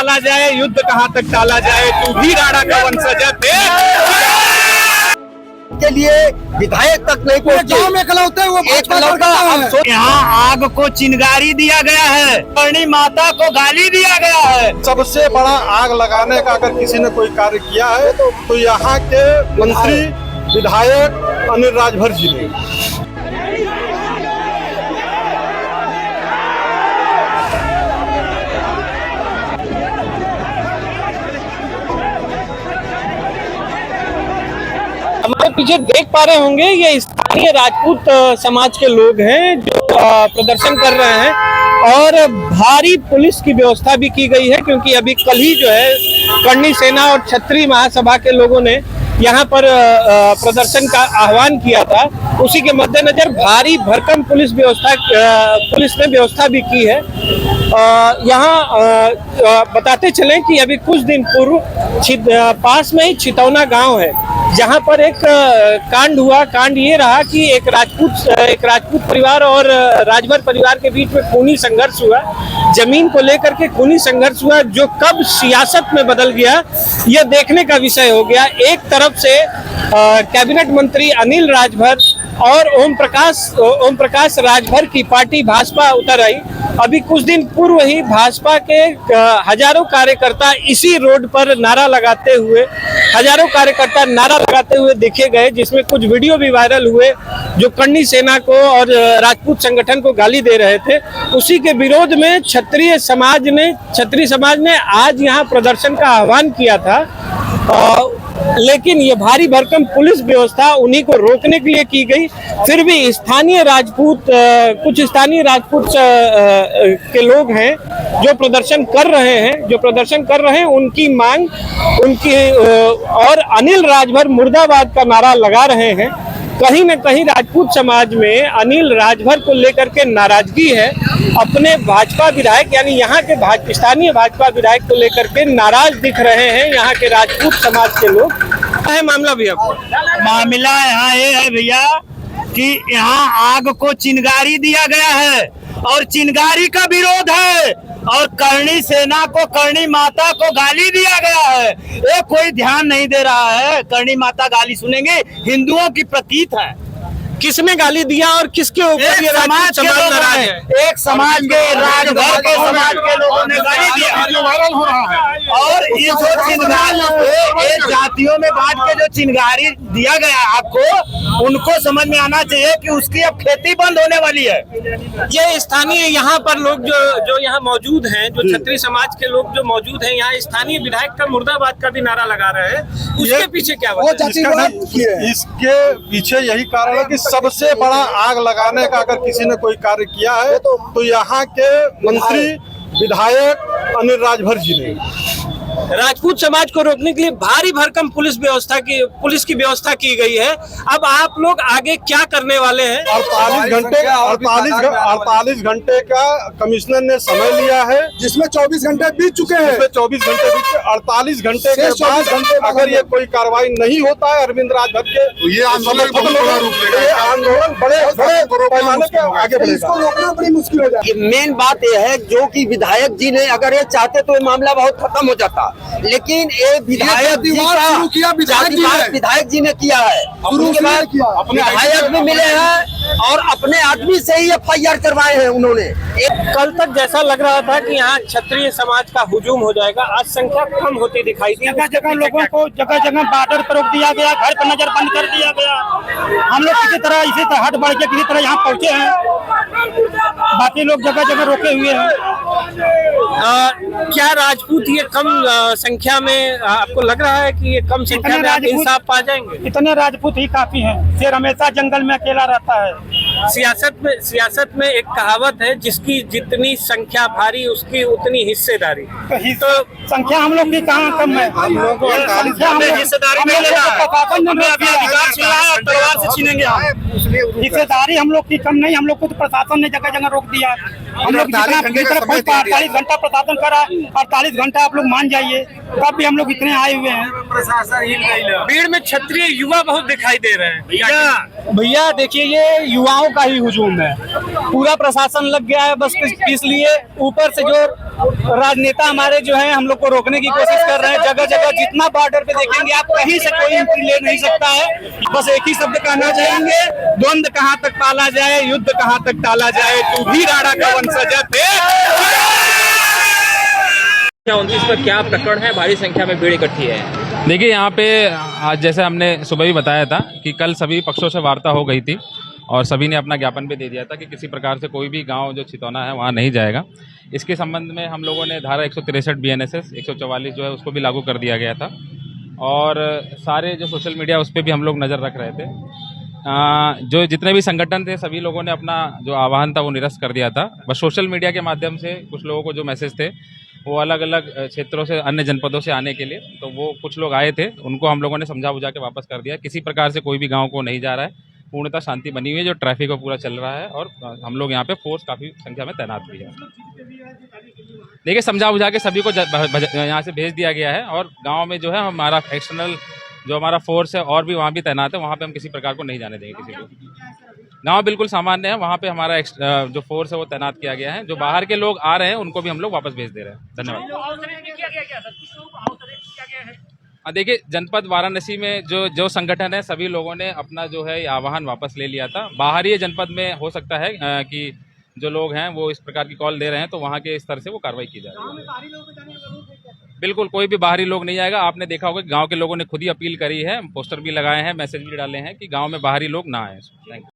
संभाला जाए, युद्ध कहाँ तक टाला जाए, तू भी राणा का वंशज के लिए विधायक तक नहीं पहुंचे। गांव में इकलौते वो यहाँ आग को चिंगारी दिया गया है, करणी माता को गाली दिया गया है। सबसे बड़ा आग लगाने का अगर किसी ने कोई कार्य किया है तो यहाँ के मंत्री विधायक अनिल राजभर जी ने। हमारे पीछे देख पा रहे होंगे ये स्थानीय राजपूत समाज के लोग हैं जो प्रदर्शन कर रहे हैं और भारी पुलिस की व्यवस्था भी की गई है, क्योंकि अभी कल ही जो है करणी सेना और क्षत्रिय महासभा के लोगों ने यहाँ पर प्रदर्शन का आह्वान किया था। उसी के मद्देनजर भारी भरकम पुलिस ने व्यवस्था भी की है। यहाँ बताते चलें कि अभी कुछ दिन पूर्व पास में ही छितौना गांव है, जहां पर एक कांड हुआ। कांड ये रहा कि एक राजपूत परिवार और राजभर परिवार के बीच में खूनी संघर्ष हुआ, जमीन को लेकर के खूनी संघर्ष हुआ, जो कब सियासत में बदल गया यह देखने का विषय हो गया। एक तरफ से कैबिनेट मंत्री अनिल राजभर और ओम प्रकाश राजभर की पार्टी भाजपा उतर आई। अभी कुछ दिन पूर्व ही भाजपा के हजारों कार्यकर्ता इसी रोड पर नारा लगाते हुए देखे गए, जिसमें कुछ वीडियो भी वायरल हुए जो करणी सेना को और राजपूत संगठन को गाली दे रहे थे। उसी के विरोध में क्षत्रिय समाज ने आज यहाँ प्रदर्शन का आह्वान किया था, लेकिन ये भारी भरकम पुलिस व्यवस्था उन्हीं को रोकने के लिए की गई। फिर भी कुछ स्थानीय राजपूत के लोग हैं जो प्रदर्शन कर रहे हैं, उनकी मांग और अनिल राजभर मुर्दाबाद का नारा लगा रहे हैं। कहीं न कहीं राजपूत समाज में अनिल राजभर को लेकर के नाराजगी है। अपने भाजपा विधायक यानी यहाँ के स्थानीय भाजपा विधायक को लेकर के नाराज दिख रहे हैं यहाँ के राजपूत समाज के लोग। क्या है मामला भैया? मामला यहाँ ये है भैया कि यहाँ आग को चिंगारी दिया गया है और चिंगारी का विरोध है, और करणी सेना को, करणी माता को गाली दिया गया है। ये कोई ध्यान नहीं दे रहा है। करणी माता गाली सुनेंगे, हिंदुओं की प्रतीक है। किसने गाली दिया और किसके ऊपर ये समाज नाराज है? एक समाज के राजभर के समाज के लोगों ने गाली दिया, वायरल हो रहा है। और ये जो चिंगारी जातियों में बांट के जो चिंगारी दिया गया आपको, उनको समझ में आना चाहिए कि उसकी अब खेती बंद होने वाली है। ये स्थानीय यहाँ पर लोग जो यहाँ मौजूद हैं, जो क्षत्रिय समाज के लोग जो मौजूद हैं यहाँ, स्थानीय विधायक का मुर्दाबाद का भी नारा लगा रहे हैं। उसके पीछे क्या वजह है? इसके पीछे यही कारण है कि सबसे बड़ा आग लगाने का अगर किसी ने कोई कार्य किया है तो यहाँ के मंत्री विधायक अनिल राजभर जी ने। राजपूत समाज को रोकने के लिए भारी भरकम पुलिस की व्यवस्था की गई है। अब आप लोग आगे क्या करने वाले हैं? 48 घंटे का कमिश्नर ने समय लिया है, जिसमें 24 घंटे बीत चुके हैं। 48 घंटे के बाद अगर ये कोई कार्रवाई नहीं होता है अरविंद राजभर के, तो ये आंदोलन बड़े पैमाने पे आगे बढ़ेगा। इसको रोकना बड़ी मुश्किल हो जाएगी। मेन बात यह है जो कि विधायक जी ने अगर ये चाहते तो ये मामला बहुत खत्म हो जाता, लेकिन ये विधायक जी ने किया है। उसके बाद विधायक भी मिले हैं और अपने आदमी से ही FIR करवाए हैं उन्होंने। कल तक जैसा लग रहा था कि यहाँ क्षत्रिय समाज का हुजूम हो जाएगा, आज संख्या कम होती दिखाई दी। जगह लोगों को जगह बॉर्डर पर रोक दिया गया, घर पर नजर बंद कर दिया गया। हम लोग इसी तरह हट बढ़ के किसी तरह यहाँ पहुँचे हैं, बाकी लोग जगह रोके हुए हैं। क्या राजपूत ये कम संख्या में आपको लग रहा है कि ये कम संख्या में आप इंसाफ पा जाएंगे? इतने राजपूत ही काफी हैं। शेर हमेशा जंगल में अकेला रहता है। सियासत में एक कहावत है, जिसकी जितनी संख्या भारी उसकी उतनी हिस्सेदारी। तो संख्या हम लोग की कहाँ कम है? हम लोग को हिस्सेदारी नहीं लेना है, अधिकार छीना है और तलवार से छीनेंगे हम। हिस्सेदारी हम लोग की कम नहीं, हम लोग को तो प्रशासन ने जगह रोक दिया। हम लोग 48 घंटा प्रशासन करा, 48 घंटा आप लोग मान जाइए, तब भी हम लोग इतने आए हुए हैं। भीड़ में क्षत्रिय युवा बहुत दिखाई दे रहे हैं। भैया देखिए, ये युवाओं का ही हुजूम है। पूरा प्रशासन लग गया है बस इसलिए। ऊपर से जो राजनेता हमारे जो है हम लोग को रोकने की कोशिश कर रहे हैं। जगह जगह जितना बॉर्डर पे देखेंगे आप, कहीं से कोई एंट्री ले नहीं सकता है। बस एक ही शब्द कहना चाहेंगे, द्वंद कहाँ तक पाला जाए, युद्ध कहाँ तक टाला जाए, तू भी राणा का वंशज थे। 29 पर क्या प्रकरण है, भारी संख्या में भीड़ इकट्ठी है? देखिए यहाँ पे आज जैसे हमने सुबह भी बताया था कि कल सभी पक्षों से वार्ता हो गई थी और सभी ने अपना ज्ञापन भी दे दिया था कि किसी प्रकार से कोई भी गांव जो छितौना है वहाँ नहीं जाएगा। इसके संबंध में हम लोगों ने धारा 163 BNSS 144 जो है उसको भी लागू कर दिया गया था और सारे जो सोशल मीडिया उस पर भी हम लोग नज़र रख रहे थे। जो जितने भी संगठन थे सभी लोगों ने अपना जो आह्वान था वो निरस्त कर दिया था। बस सोशल मीडिया के माध्यम से कुछ लोगों को जो मैसेज थे वो अलग अलग क्षेत्रों से, अन्य जनपदों से आने के लिए, तो वो कुछ लोग आए थे, उनको हम लोगों ने समझा बुझा के वापस कर दिया। किसी प्रकार से कोई भी गांव को नहीं जा रहा है, पूर्णतः शांति बनी हुई है, जो ट्रैफिक वो पूरा चल रहा है और हम लोग यहाँ पे फोर्स काफ़ी संख्या में तैनात भी है। देखिए समझा बुझा के सभी को यहाँ से भेज दिया गया है और गाँव में जो है हमारा एक्सटर्नल जो हमारा फोर्स है और भी वहाँ भी तैनात है, वहाँ पे हम किसी प्रकार को नहीं जाने देंगे किसी को। गांव बिल्कुल सामान्य है, वहाँ पे हमारा जो फोर्स है वो तैनात किया गया है। जो बाहर के लोग आ रहे हैं उनको भी हम लोग वापस भेज दे रहे हैं। धन्यवाद। देखिए जनपद वाराणसी में जो संगठन है सभी लोगों ने अपना जो है आह्वान वापस ले लिया था। बाहरी जनपद में हो सकता है कि जो लोग हैं वो इस प्रकार की कॉल दे रहे हैं, तो वहाँ के स्तर से वो कार्रवाई की जा रही है। बिल्कुल कोई भी बाहरी लोग नहीं आएगा। आपने देखा होगा गांव के लोगों ने खुद ही अपील करी है, पोस्टर भी लगाए हैं, मैसेज भी डाले हैं कि गांव में बाहरी लोग ना आए। Thank you.